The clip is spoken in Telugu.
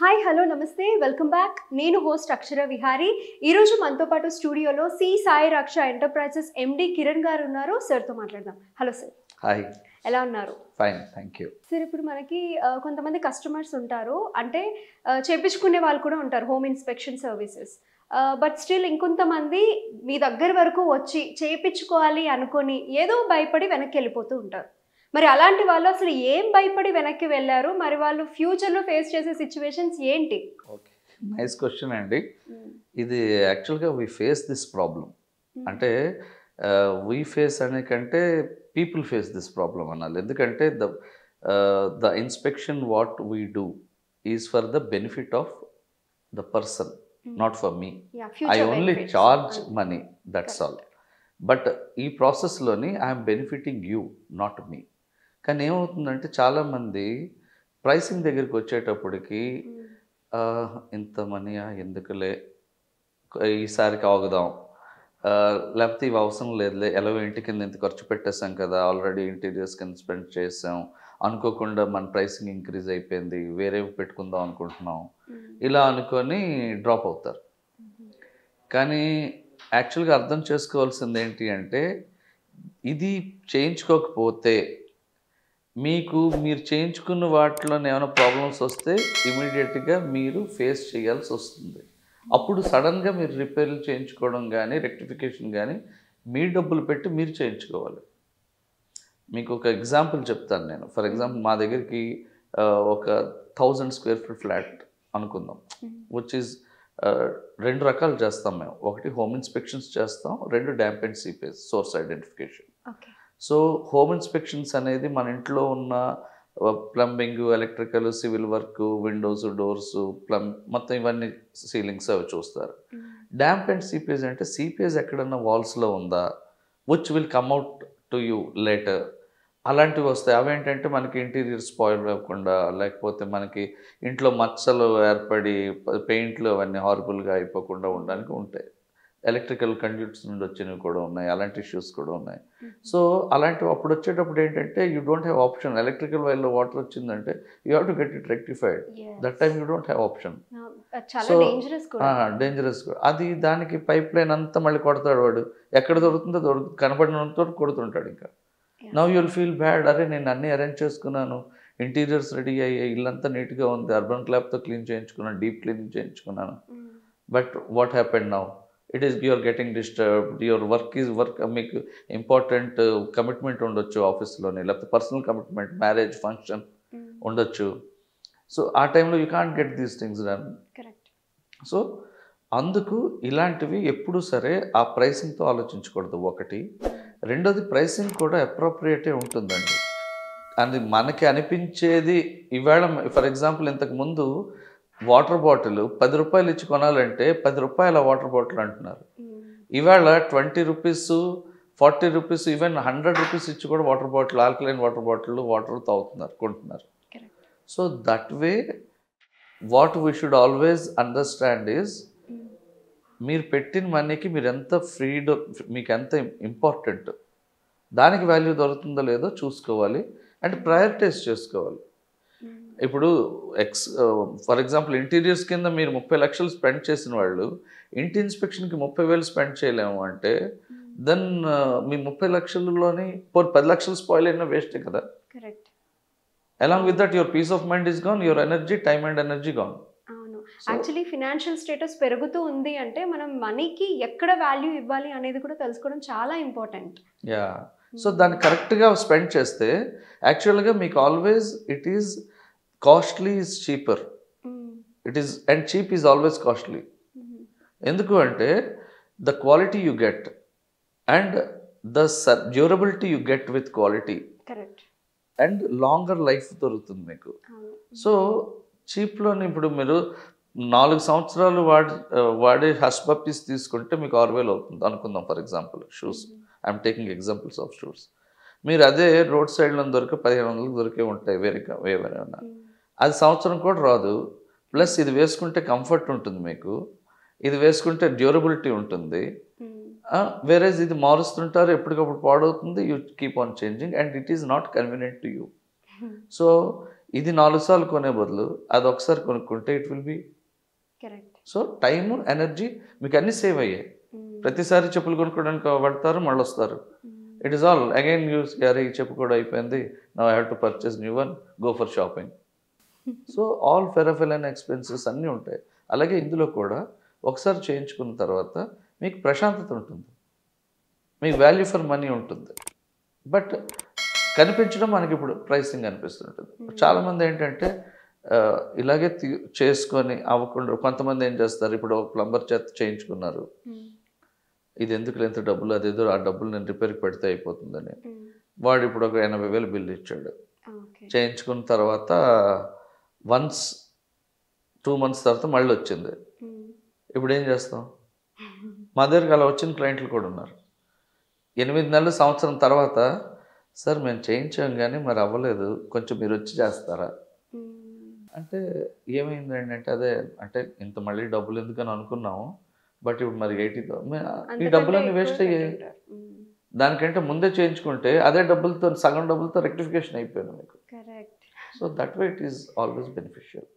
హాయ్ హలో నమస్తే వెల్కమ్ బ్యాక్. నేను హోస్ట్ అక్షర విహారీ. ఈరోజు మనతో పాటు స్టూడియోలో సి సాయి రక్ష ఎంటర్ప్రైజెస్ ఎండి కిరణ్ గారు ఉన్నారు. సార్తో మాట్లాడదాం. Hello sir. హాయ్. ఎలా ఉన్నారు? Fine, thank you. సార్, ఇప్పుడు మనకి కొంతమంది కస్టమర్స్ ఉంటారు, అంటే చేపించుకునే వాళ్ళు కూడా ఉంటారు, home inspection services. But still ఇంకొంతమంది మీ దగ్గర వరకు వచ్చి చేయించుకోవాలి అనుకొని ఏదో భయపడి వెనక్కి వెళ్ళిపోతూ ఉంటారు. మరి అలాంటి వాళ్ళు అసలు ఏం భయపడి వెనక్కి వెళ్ళారు? మరి వాళ్ళు ఫ్యూచర్లో ఫేస్ చేసే సిచ్యువేషన్స్ ఏంటి? ఓకే, నైస్ క్వశ్చన్ అండి. ఇది యాక్చువల్గా వీ ఫేస్ దిస్ ప్రాబ్లం. అంటే వీ ఫేస్ అనే కంటే పీపుల్ ఫేస్ దిస్ ప్రాబ్లం అనాలి. ఎందుకంటే the inspection what we do is for the benefit of the person, not for me. I only charge money, that's all. But ఈ ప్రాసెస్లోని I'm benefiting you, not me. కానీ ఏమవుతుందంటే చాలామంది ప్రైసింగ్ దగ్గరికి వచ్చేటప్పటికి ఇంత మనీయా, ఎందుకులే, ఈసారికి ఆగుదాం, లేకపోతే ఇవి అవసరం లేదులే, ఎలాగో ఇంటి కింద ఇంత ఖర్చు పెట్టేసాం కదా, ఆల్రెడీ ఇంటీరియర్స్ కింద స్పెండ్ చేసాం, అనుకోకుండా మన ప్రైసింగ్ ఇంక్రీజ్ అయిపోయింది, వేరేవి పెట్టుకుందాం అనుకుంటున్నాం, ఇలా అనుకొని డ్రాప్ అవుతారు. కానీ యాక్చువల్గా అర్థం చేసుకోవాల్సింది ఏంటి అంటే, ఇది చేయించుకోకపోతే మీరు చేయించుకున్న వాటిలో ఏమైనా ప్రాబ్లమ్స్ వస్తే ఇమీడియట్గా మీరు ఫేస్ చేయాల్సి వస్తుంది. అప్పుడు సడన్గా మీరు రిపేర్లు చేయించుకోవడం కానీ రెక్టిఫికేషన్ కానీ మీ డబ్బులు పెట్టి మీరు చేయించుకోవాలి. మీకు ఒక ఎగ్జాంపుల్ చెప్తాను నేను. ఫర్ ఎగ్జాంపుల్, మా దగ్గరికి ఒక 1000 square feet ఫ్లాట్ అనుకుందాం, విచ్ ఈజ్ 2 రకాలు చేస్తాం మేము. ఒకటి హోమ్ ఇన్స్పెక్షన్స్ చేస్తాం, 2 damp and seepage source identification. So home inspections అనేది మన ఇంట్లో ఉన్న plumbing, electrical, civil work, Windows, doors, మొత్తం ఇవన్నీ సీలింగ్స్ అవి చూస్తారు. డ్యాంప్ అండ్ సీపేజ్ అంటే సీపేజ్ ఎక్కడన్నా వాల్స్లో ఉందా, which will come out to you later, అలాంటివి వస్తాయి. అవేంటంటే మనకి ఇంటీరియర్ స్పాయిల్ అవ్వకుండా, లేకపోతే మనకి ఇంట్లో మచ్చలు ఏర్పడి పెయింట్లు అవన్నీ హారబుల్గా అయిపోకుండా ఉండడానికి ఉంటాయి. ఎలక్ట్రికల్ కండ్యూట్స్ నుండి వచ్చినవి కూడా ఉన్నాయి, అలాంటి ఇష్యూస్ కూడా ఉన్నాయి. సో అలాంటివి అప్పుడు వచ్చేటప్పుడు ఏంటంటే you don't have option. Electrical వైర్లో వాటర్ వచ్చిందంటే you have to get it rectified. That time you don't have option. So dangerous కూడా అది. దానికి పైప్ లైన్ అంతా మళ్ళీ కొడతాడు వాడు, ఎక్కడ దొరుకుతుందో కనపడినంత కొడుతుంటాడు. ఇంకా now you will feel bad. అరే, నేను అన్నీ అరేంజ్ చేసుకున్నాను, ఇంటీరియర్స్ రెడీ అయ్యాయి, ఇల్లంతా నీట్గా ఉంది, అర్బన్ క్లాప్తో క్లీన్ చేయించుకున్నాను, డీప్ క్లీనింగ్ చేయించుకున్నాను. But what happened now? It is you are getting disturbed. Your work మీకు ఇంపార్టెంట్ కమిట్మెంట్ ఉండొచ్చు ఆఫీస్లోనే, లేకపోతే పర్సనల్ కమిట్మెంట్, మ్యారేజ్ ఫంక్షన్ ఉండొచ్చు. సో ఆ టైంలో you can't get these things done. So అందుకు ఇలాంటివి ఎప్పుడూ సరే ఆ ప్రైసింగ్తో ఆలోచించకూడదు. ఒకటి. రెండోది, ప్రైసింగ్ కూడా అప్రోప్రియేటే ఉంటుందండి. అది మనకి అనిపించేది. ఈవేళ ఫర్ ఎగ్జాంపుల్, ఇంతకుముందు వాటర్ బాటిల్ 10 రూపాయలు ఇచ్చి కొనాలంటే 10 రూపాయల వాటర్ బాటిల్ అంటున్నారు. ఇవాళ 20 రూపీస్, 40 రూపీస్, ఈవెన్ 100 రూపీస్ ఇచ్చి కూడా water bottle, alkaline water bottle water తాగుతున్నారు, కొంటున్నారు. So that way what we should always understand is, మీరు పెట్టిన మనీకి మీరు ఎంత మీకు ఎంత ఇంపార్టెంట్, దానికి వాల్యూ దొరుకుతుందో లేదో చూసుకోవాలి అండ్ ప్రయారిటైజ్ చేసుకోవాలి. ఇప్పుడు ఫర్ ఎగ్జాంపుల్, ఇంటీరియర్స్ కింద మీరు 30 లక్షలు స్పెండ్ చేసిన వాళ్ళు ఇంటి ఇన్స్పెక్షన్కి 30,000 స్పెండ్ చేయలేము అంటే దెన్ మీ 30 లక్షలలోని 10 లక్షలు స్పాయిల్ అయినా వేస్టే కదా. Along with that your peace of mind is gone, your energy, time and energy gone. Actually financial status పెరుగుతూ ఉంది అంటే మనం మనీకి ఎక్కడ వాల్యూ ఇవ్వాలి అనేది కూడా తెలుసుకోవడం చాలా ఇంపార్టెంట్. యా. సో దాన్ని కరెక్ట్గా స్పెండ్ చేస్తే యాక్చువల్గా మీకు always it is costly is cheaper. It is and cheap is always costly. ఎందుకు అంటే the quality you get and the durability you get with quality and longer life దొరుకుతుంది మీకు. సో చీప్లోని ఇప్పుడు మీరు 4 సంవత్సరాలు వాడే హష్ పప్పీస్ తీసుకుంటే మీకు 6,000 అవుతుంది అనుకుందాం. For example shoes, I'm taking examples of shoes. మీరు అదే రోడ్ సైడ్లో దొరికే 1500 దొరికే ఉంటాయి వేరేనా. అది సంవత్సరం కూడా రాదు. ప్లస్ ఇది వేసుకుంటే కంఫర్ట్ ఉంటుంది మీకు, ఇది వేసుకుంటే డ్యూరబిలిటీ ఉంటుంది. వేరేజ్ ఇది మారుస్తుంటారు, ఎప్పటికప్పుడు పాడవుతుంది, you keep on changing and it is not convenient to you. So ఇది 4 సార్లు కొనే బదులు అది ఒకసారి కొనుక్కుంటే it will be. Correct. So time, energy మీకు అన్నీ సేవ్ అయ్యాయి. ప్రతిసారి చెప్పులు కొనుక్కోవడానికి పడతారు, మళ్ళీ వస్తారు. It is all again uses, అరే ఈ చెప్పు కూడా అయిపోయింది, now I have to purchase new one, go for shopping. So all peripheral and expenses అన్నీ ఉంటాయి. అలాగే ఇందులో కూడా ఒకసారి చేయించుకున్న తర్వాత మీకు ప్రశాంతత ఉంటుంది, మీకు వాల్యూ ఫర్ మనీ ఉంటుంది. బట్ కనిపించడం మనకి ఇప్పుడు ప్రైసింగ్ అనిపిస్తుంటుంది. చాలామంది ఏంటంటే ఇలాగే చేసుకొని అవ్వకుండా కొంతమంది ఏం చేస్తారు, ఇప్పుడు ఒక ప్లంబర్ చేత చేయించుకున్నారు, ఇది ఎందుకు ఎంత డబ్బులు, అదేదో ఆ డబ్బులు నేను రిపేర్కి పెడితే అయిపోతుందని వాడు ఇప్పుడు ఒక 80,000 బిల్లు ఇచ్చాడు. చేయించుకున్న తర్వాత వన్స్ 2 months తర్వాత మళ్ళీ వచ్చింది. ఇప్పుడు ఏం చేస్తాం? మా దగ్గరికి అలా వచ్చిన క్లయింట్లు కూడా ఉన్నారు. 8 నెలలు, సంవత్సరం తర్వాత, సార్ మేము చేయించాం కానీ మరి అవ్వలేదు, కొంచెం మీరు వచ్చి చేస్తారా అంటే ఏమైంది అంటే, అదే అంటే ఇంత మళ్ళీ డబ్బులు ఎందుకని అనుకున్నాము, బట్ ఇప్పుడు మరి 80,000 ఈ డబ్బులన్నీ వేస్ట్ అయ్యాయి. దానికంటే ముందే చేయించుకుంటే అదే డబ్బులతో, సగం డబ్బులతో రెక్టిఫికేషన్ అయిపోయింది మీకు. So that way it is always beneficial.